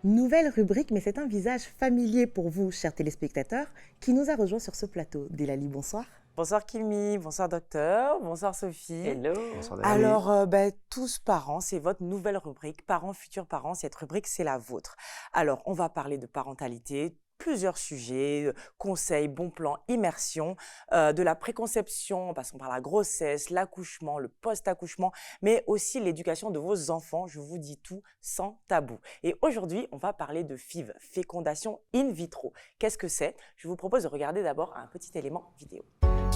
Nouvelle rubrique, mais c'est un visage familier pour vous, chers téléspectateurs, qui nous a rejoint sur ce plateau. Delali, bonsoir. Bonsoir Kimi, bonsoir docteur, bonsoir Sophie. Hello. Bonsoir Delali. Alors, tous parents, c'est votre nouvelle rubrique, parents, futurs parents, cette rubrique c'est la vôtre. Alors, on va parler de parentalité, plusieurs sujets, conseils, bons plans, immersion, de la préconception, en passant par la grossesse, l'accouchement, le post-accouchement, mais aussi l'éducation de vos enfants, je vous dis tout sans tabou. Et aujourd'hui, on va parler de FIV, fécondation in vitro. Qu'est-ce que c'est? Je vous propose de regarder d'abord un petit élément vidéo.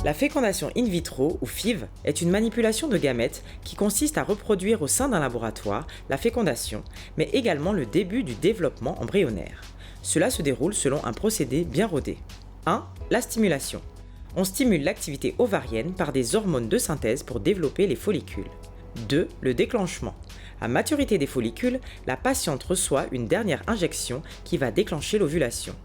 La fécondation in vitro, ou FIV, est une manipulation de gamètes qui consiste à reproduire au sein d'un laboratoire la fécondation, mais également le début du développement embryonnaire. Cela se déroule selon un procédé bien rodé. 1. La stimulation. On stimule l'activité ovarienne par des hormones de synthèse pour développer les follicules. 2. Le déclenchement. À maturité des follicules, la patiente reçoit une dernière injection qui va déclencher l'ovulation.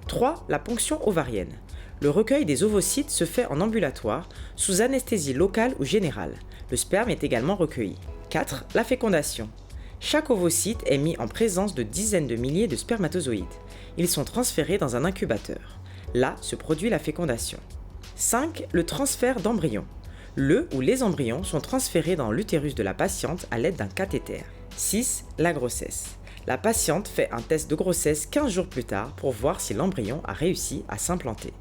3. La ponction ovarienne. Le recueil des ovocytes se fait en ambulatoire, sous anesthésie locale ou générale. Le sperme est également recueilli. 4. La fécondation. Chaque ovocyte est mis en présence de dizaines de milliers de spermatozoïdes. Ils sont transférés dans un incubateur. Là se produit la fécondation. 5. Le transfert d'embryons. Le ou les embryons sont transférés dans l'utérus de la patiente à l'aide d'un cathéter. 6. La grossesse. La patiente fait un test de grossesse 15 jours plus tard pour voir si l'embryon a réussi à s'implanter.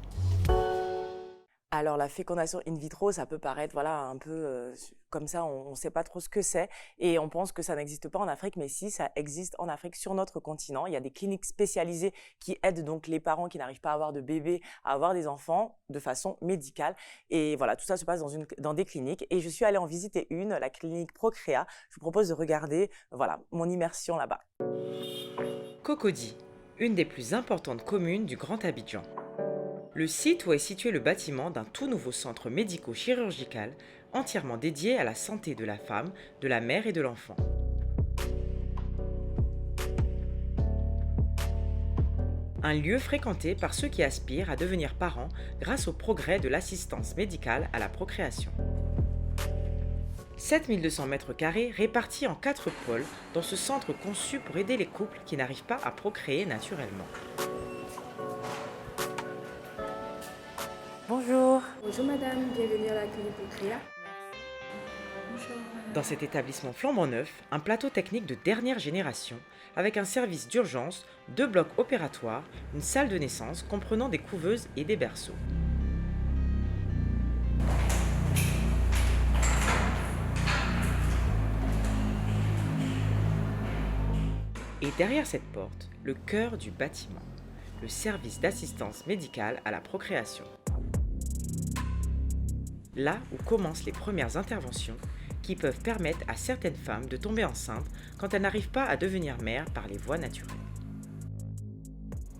Alors la fécondation in vitro, ça peut paraître un peu comme ça, on ne sait pas trop ce que c'est et on pense que ça n'existe pas en Afrique, mais si, ça existe en Afrique sur notre continent. Il y a des cliniques spécialisées qui aident donc les parents qui n'arrivent pas à avoir de bébé à avoir des enfants de façon médicale. Et voilà, tout ça se passe dans des cliniques et je suis allée en visiter une, la clinique Procréa. Je vous propose de regarder mon immersion là-bas. Cocody, une des plus importantes communes du Grand Abidjan. Le site où est situé le bâtiment d'un tout nouveau centre médico-chirurgical entièrement dédié à la santé de la femme, de la mère et de l'enfant. Un lieu fréquenté par ceux qui aspirent à devenir parents grâce au progrès de l'assistance médicale à la procréation. 7200 m² répartis en 4 pôles dans ce centre conçu pour aider les couples qui n'arrivent pas à procréer naturellement. Bonjour. Bonjour madame, bienvenue à la clinique Procréa. Bonjour. Dans cet établissement flambant neuf, un plateau technique de dernière génération, avec un service d'urgence, 2 blocs opératoires, une salle de naissance comprenant des couveuses et des berceaux. Et derrière cette porte, le cœur du bâtiment, le service d'assistance médicale à la procréation. Là où commencent les premières interventions qui peuvent permettre à certaines femmes de tomber enceintes quand elles n'arrivent pas à devenir mères par les voies naturelles.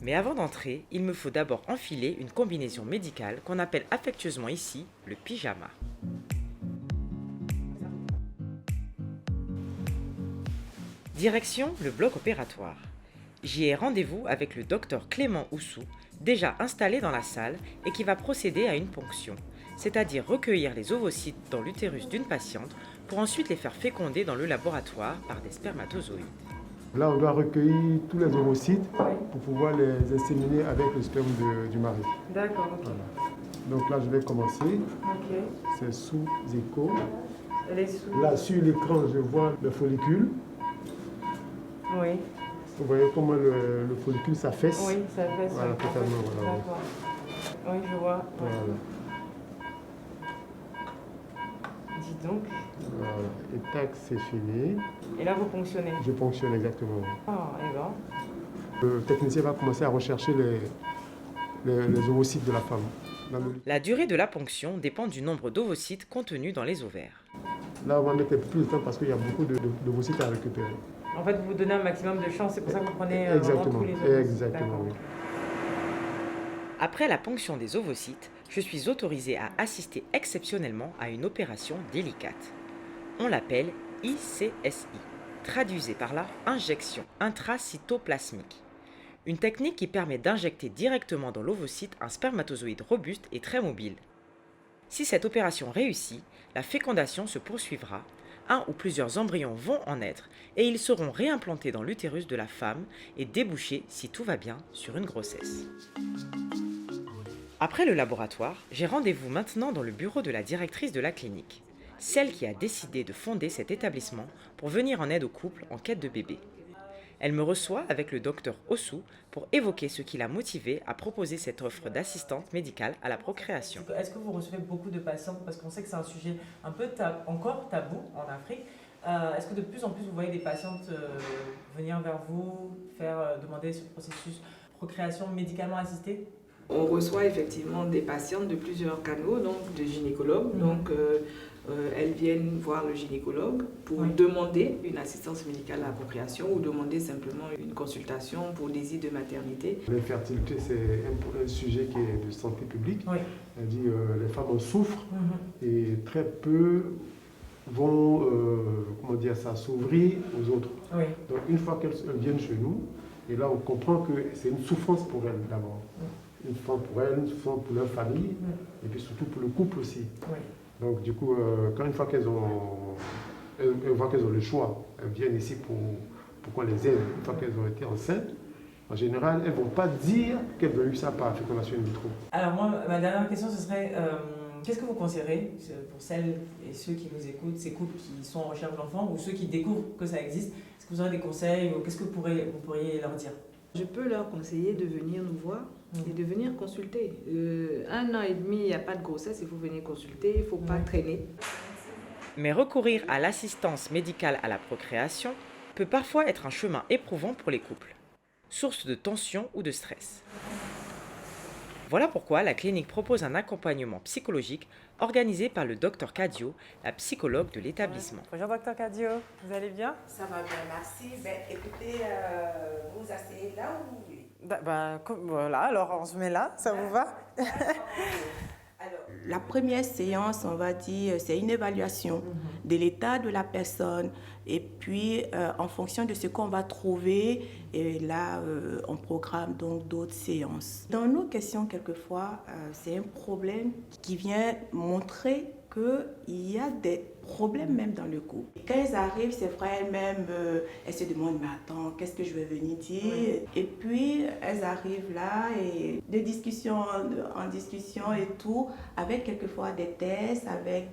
Mais avant d'entrer, il me faut d'abord enfiler une combinaison médicale qu'on appelle affectueusement ici le pyjama. Direction le bloc opératoire. J'y ai rendez-vous avec le docteur Clément Oussou, déjà installé dans la salle et qui va procéder à une ponction, c'est-à-dire recueillir les ovocytes dans l'utérus d'une patiente pour ensuite les faire féconder dans le laboratoire par des spermatozoïdes. Là, on doit recueillir tous les ovocytes pour pouvoir les inséminer avec le sperme du mari. D'accord, ok. Voilà. Donc là, je vais commencer. Ok. C'est sous écho. Elle est sous. Là, sur l'écran, je vois le follicule. Oui. Vous voyez comment le follicule s'affaisse. Oui, ça fait ça. Voilà, totalement. Voilà. D'accord. Oui, je vois. Ouais. Voilà. Dis donc. Voilà. Et tac, c'est fini. Et là, vous ponctionnez. Je ponctionne exactement. Ah, et ben. Le technicien va commencer à rechercher les ovocytes de la femme. La durée de la ponction dépend du nombre d'ovocytes contenus dans les ovaires. Là, on va mettre plus de temps parce qu'il y a beaucoup d'ovocytes à récupérer. En fait, vous vous donnez un maximum de chance, c'est pour ça que vous prenez vraiment tous les ovocytes. Exactement, oui. Après la ponction des ovocytes, je suis autorisée à assister exceptionnellement à une opération délicate. On l'appelle ICSI, traduisez par là injection intracytoplasmique. Une technique qui permet d'injecter directement dans l'ovocyte un spermatozoïde robuste et très mobile. Si cette opération réussit, la fécondation se poursuivra Un ou plusieurs embryons vont en naître et ils seront réimplantés dans l'utérus de la femme et déboucher, si tout va bien, sur une grossesse. Après le laboratoire, j'ai rendez-vous maintenant dans le bureau de la directrice de la clinique, celle qui a décidé de fonder cet établissement pour venir en aide aux couples en quête de bébé. Elle me reçoit avec le docteur Ossou pour évoquer ce qui l'a motivé à proposer cette offre d'assistante médicale à la procréation. Est-ce que vous recevez beaucoup de patients, parce qu'on sait que c'est un sujet un peu encore tabou en Afrique. Est-ce que de plus en plus vous voyez des patientes venir vers vous, demander ce processus procréation médicalement assistée? On reçoit effectivement des patientes de plusieurs canaux, donc de gynécologues. Donc, elles viennent voir le gynécologue pour demander une assistance médicale à la procréation ou demander simplement une consultation pour désir de maternité. L'infertilité, c'est un sujet qui est de santé publique. C'est-à-dire les femmes en souffrent et très peu vont s'ouvrir aux autres. Donc une fois qu'elles viennent chez nous, et là on comprend que c'est une souffrance pour elles d'abord. Une souffrance pour elles, une souffrance pour leur famille, et puis surtout pour le couple aussi. Donc du coup, une fois qu'elles ont le choix, elles viennent ici pour qu'on les aide. Une fois qu'elles ont été enceintes, en général, elles ne vont pas dire qu'elles ont eu ça par fécondation in vitro. Alors moi, ma dernière question, ce serait, qu'est-ce que vous conseillerez pour celles et ceux qui nous écoutent, ces couples qui sont en recherche d'enfants ou ceux qui découvrent que ça existe? Est-ce que vous aurez des conseils ou qu'est-ce que vous pourriez leur dire? Je peux leur conseiller de venir nous voir et de venir consulter. 1 an et demi, il n'y a pas de grossesse, il faut venir consulter, il ne faut pas traîner. Mais recourir à l'assistance médicale à la procréation peut parfois être un chemin éprouvant pour les couples, source de tension ou de stress. Voilà pourquoi la clinique propose un accompagnement psychologique organisé par le Dr Kadio, la psychologue de l'établissement. Bonjour Dr Kadio, vous allez bien? Ça va bien, merci. Écoutez, vous asseyez là ou... Voilà, alors on se met là, ça vous va? Alors, la première séance, on va dire, c'est une évaluation de l'état de la personne. Et puis, en fonction de ce qu'on va trouver, et là, on programme donc d'autres séances. Dans nos questions, quelquefois, c'est un problème qui vient montrer qu'il y a des problèmes même dans le couple. Quand elles arrivent, c'est vrai, elles-mêmes, elles se demandent, mais attends, qu'est-ce que je vais venir dire? Et puis, elles arrivent là, et de discussion en discussion et tout, avec quelquefois des tests, avec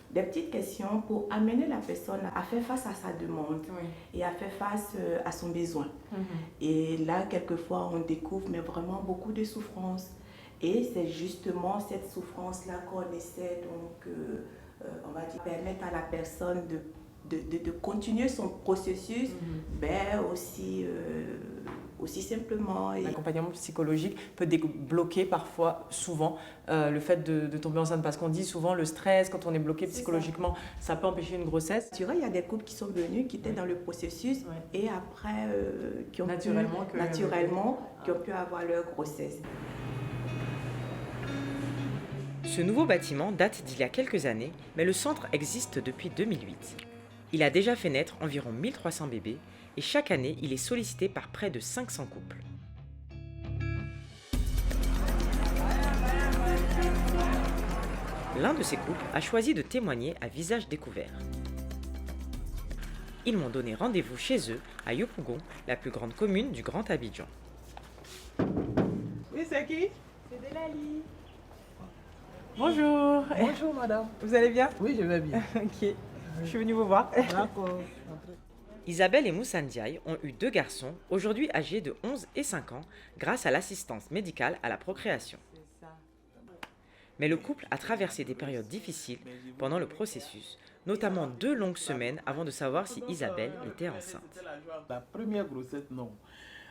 des petites questions pour amener la personne à faire face à sa demande et à faire face à son besoin. Et là, quelquefois, on découvre mais vraiment beaucoup de souffrance. Et c'est justement cette souffrance-là qu'on essaie donc, on va dire, permettre à la personne de continuer son processus, aussi simplement. L'accompagnement psychologique peut débloquer parfois, souvent, le fait de tomber enceinte. Parce qu'on dit souvent le stress, quand on est bloqué psychologiquement, ça peut empêcher une grossesse. Tu vois, il y a des couples qui sont venus, qui étaient dans le processus et après, qui ont pu avoir leur grossesse. Ce nouveau bâtiment date d'il y a quelques années, mais le centre existe depuis 2008. Il a déjà fait naître environ 1300 bébés et chaque année, il est sollicité par près de 500 couples. L'un de ces couples a choisi de témoigner à visage découvert. Ils m'ont donné rendez-vous chez eux à Yopougon, la plus grande commune du Grand Abidjan. Oui, c'est qui? C'est Delali. Bonjour. Bonjour madame. Vous allez bien? Oui, je vais bien. Ok, je suis venue vous voir. D'accord. Isabelle et Moussa Ndiaye ont eu 2 garçons, aujourd'hui âgés de 11 et 5 ans, grâce à l'assistance médicale à la procréation. Mais le couple a traversé des périodes difficiles pendant le processus, notamment 2 longues semaines avant de savoir si Isabelle était enceinte. La première grossesse, non.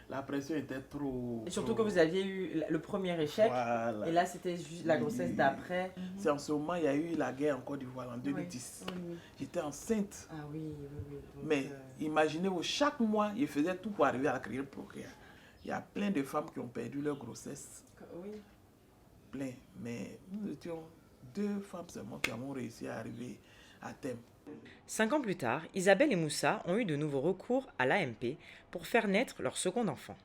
La pression était trop... Et surtout que vous aviez eu le premier échec, Voilà. et là c'était juste la grossesse d'après. C'est en ce moment, il y a eu la guerre en Côte d'Ivoire en 2010. Oui. J'étais enceinte. Ah oui. Donc, Mais imaginez, chaque mois, je faisais tout pour arriver à la carrière procréation. Il y a plein de femmes qui ont perdu leur grossesse. Oui. Plein. Mais nous étions 2 femmes seulement qui avons réussi à arriver à terme. 5 ans plus tard, Isabelle et Moussa ont eu de nouveaux recours à l'AMP pour faire naître leur second enfant.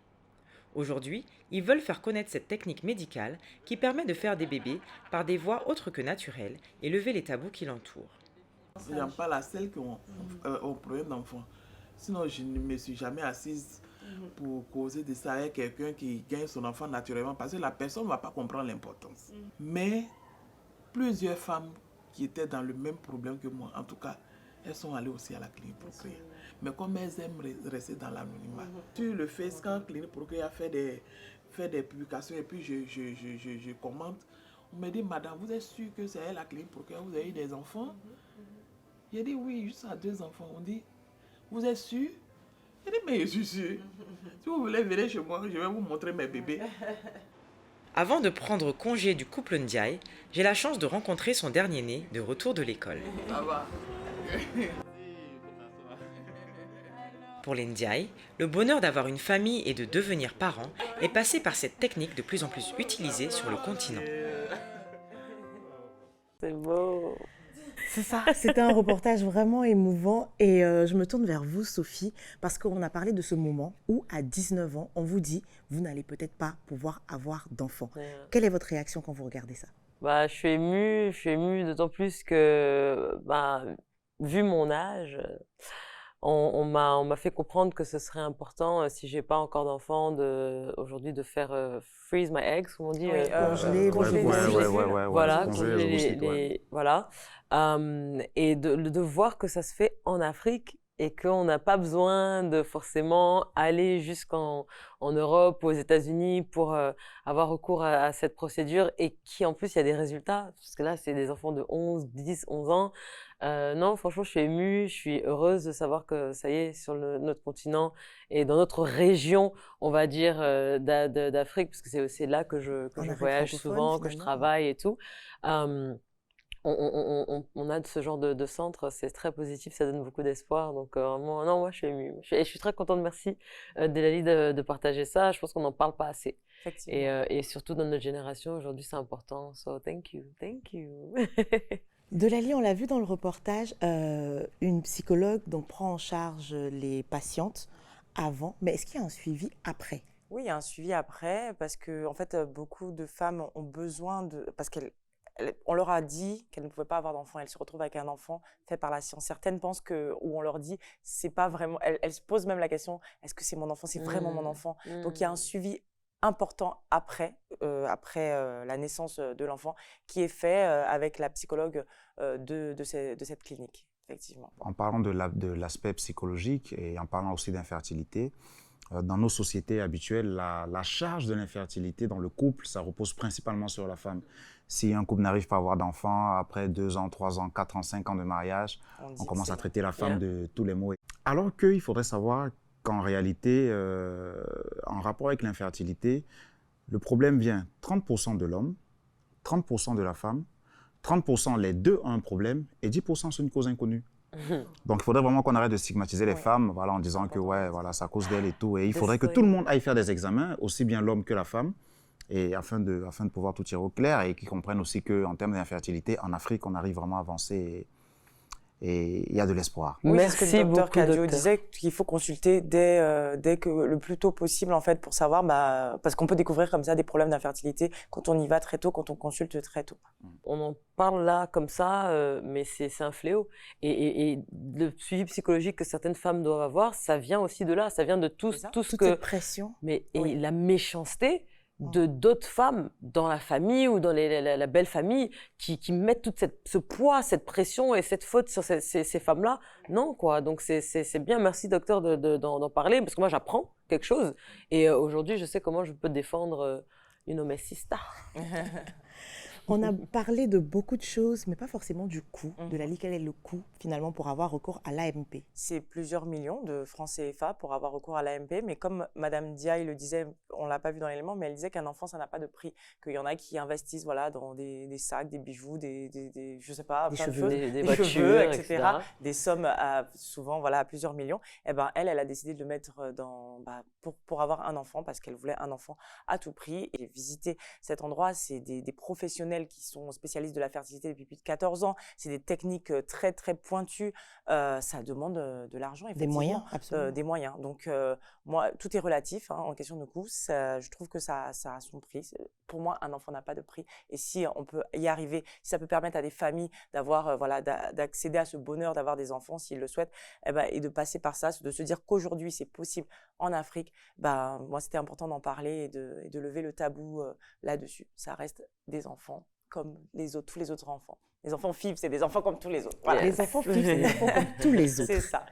Aujourd'hui, ils veulent faire connaître cette technique médicale qui permet de faire des bébés par des voies autres que naturelles et lever les tabous qui l'entourent. J'en parle à celles qui ont un problème d'enfant. Sinon, je ne me suis jamais assise pour causer de ça avec quelqu'un qui gagne son enfant naturellement parce que la personne ne va pas comprendre l'importance. Mais plusieurs femmes qui étaient dans le même problème que moi, en tout cas, elles sont allées aussi à la clinique Procréa. Mais comme elles aiment rester dans l'anonymat, sur le Facebook, quand Clinique Procréa fait des publications et puis je commente, on me dit, madame, vous êtes sûre que c'est elle la clinique Procréa, vous avez eu des enfants? J'ai dit oui, juste à 2 enfants. On dit, vous êtes sûr? J'ai dit, mais je suis sûr. Si vous voulez venir chez moi, je vais vous montrer mes bébés. Avant de prendre congé du couple Ndiaye, j'ai la chance de rencontrer son dernier né de retour de l'école. Ça va. Pour les Ndiaye, le bonheur d'avoir une famille et de devenir parent est passé par cette technique de plus en plus utilisée sur le continent. C'est beau. C'est ça. C'était un reportage vraiment émouvant et je me tourne vers vous, Sophie, parce qu'on a parlé de ce moment où, à 19 ans, on vous dit « vous n'allez peut-être pas pouvoir avoir d'enfants ». Quelle est votre réaction quand vous regardez ça? Bah, je suis émue d'autant plus que, bah, vu mon âge, on m'a fait comprendre que ce serait important, si j'ai pas encore d'enfant, aujourd'hui de faire freeze my eggs, comme on dit. Congeler, Voilà, congeler voilà. Et de voir que ça se fait en Afrique et qu'on n'a pas besoin de forcément aller jusqu'en Europe ou aux États-Unis pour avoir recours à cette procédure et en plus il y a des résultats, parce que là c'est des enfants de 11, 10, 11 ans. Non, franchement, je suis émue, je suis heureuse de savoir que ça y est, sur notre continent et dans notre région, on va dire, d'Afrique, parce que c'est là que je voyage souvent, que je travaille et tout. On a ce genre de centre, c'est très positif, ça donne beaucoup d'espoir. Donc, vraiment, non, moi, je suis émue. Et je suis très contente, merci, Delali, de partager ça. Je pense qu'on n'en parle pas assez. Et surtout dans notre génération, aujourd'hui, c'est important. So, thank you, thank you. Delali, on l'a vu dans le reportage, une psychologue donc, prend en charge les patientes avant, mais est-ce qu'il y a un suivi après? Oui, il y a un suivi après parce que en fait, beaucoup de femmes ont besoin parce on leur a dit qu'elles ne pouvaient pas avoir d'enfant. Elles se retrouvent avec un enfant fait par la science. Certaines pensent ou on leur dit, c'est pas vraiment. Elles se posent même la question, est-ce que c'est mon enfant? C'est vraiment mon enfant? Donc il y a un suivi important après la naissance de l'enfant qui est fait avec la psychologue de cette clinique, effectivement. En parlant de l'aspect psychologique et en parlant aussi d'infertilité, dans nos sociétés habituelles, la charge de l'infertilité dans le couple, ça repose principalement sur la femme. Si un couple n'arrive pas à avoir d'enfants, après 2 ans, 3 ans, 4 ans, 5 ans de mariage, on commence à traiter la femme de tous les maux. Alors qu'il faudrait savoir qu'en réalité, en rapport avec l'infertilité, le problème vient 30% de l'homme, 30% de la femme, 30% les deux ont un problème et 10% c'est une cause inconnue. Donc il faudrait vraiment qu'on arrête de stigmatiser les femmes en disant que voilà, c'est à cause d'elles et tout. Et il faudrait que tout le monde aille faire des examens, aussi bien l'homme que la femme, et afin de pouvoir tout tirer au clair et qu'ils comprennent aussi qu'en termes d'infertilité, en Afrique, on arrive vraiment à avancer et il y a de l'espoir. Oui, Merci c'est ce que le docteur beaucoup, Kadio docteur. disait, qu'il faut consulter dès que le plus tôt possible, en fait, pour savoir, parce qu'on peut découvrir comme ça des problèmes d'infertilité quand on y va très tôt, quand on consulte très tôt. On en parle là comme ça, mais c'est un fléau. Et le suivi psychologique que certaines femmes doivent avoir, ça vient aussi de là, ça vient de tout ce Toute que... cette pression. Mais et la méchanceté de d'autres femmes dans la famille ou dans la belle famille qui mettent tout ce poids, cette pression et cette faute sur ces femmes-là. Non, quoi. Donc, c'est bien. Merci, docteur, d'en parler parce que moi, j'apprends quelque chose. Et aujourd'hui, je sais comment je peux défendre une sister. On a parlé de beaucoup de choses, mais pas forcément du coût. Delali, quel est le coût finalement pour avoir recours à l'AMP? C'est plusieurs millions de francs CFA pour avoir recours à l'AMP, mais comme Madame Ndiaye le disait, on l'a pas vu dans l'élément, mais elle disait qu'un enfant, ça n'a pas de prix, qu'il y en a qui investissent dans des sacs, des bijoux, je sais pas, Des plein de cheveux, choses, des cheveux, voitures, etc. Des sommes souvent à plusieurs millions. Et ben elle a décidé de le mettre pour avoir un enfant parce qu'elle voulait un enfant à tout prix. Et visiter cet endroit, c'est des professionnels professionnels qui sont spécialistes de la fertilité depuis plus de 14 ans. C'est des techniques très, très pointues. Ça demande de l'argent, Des effectivement. moyens, absolument. Des moyens. Donc, moi, tout est relatif en question de coût. Je trouve que ça a son prix. Pour moi, un enfant n'a pas de prix. Et si on peut y arriver, si ça peut permettre à des familles d'avoir, d'accéder à ce bonheur, d'avoir des enfants s'ils le souhaitent, et de passer par ça, de se dire qu'aujourd'hui, c'est possible en Afrique, moi, c'était important d'en parler et de lever le tabou là-dessus. Ça reste des enfants comme tous les autres enfants. Les enfants FIV, c'est des enfants comme tous les autres. Voilà. Les enfants FIV, c'est des enfants comme tous les autres. C'est ça.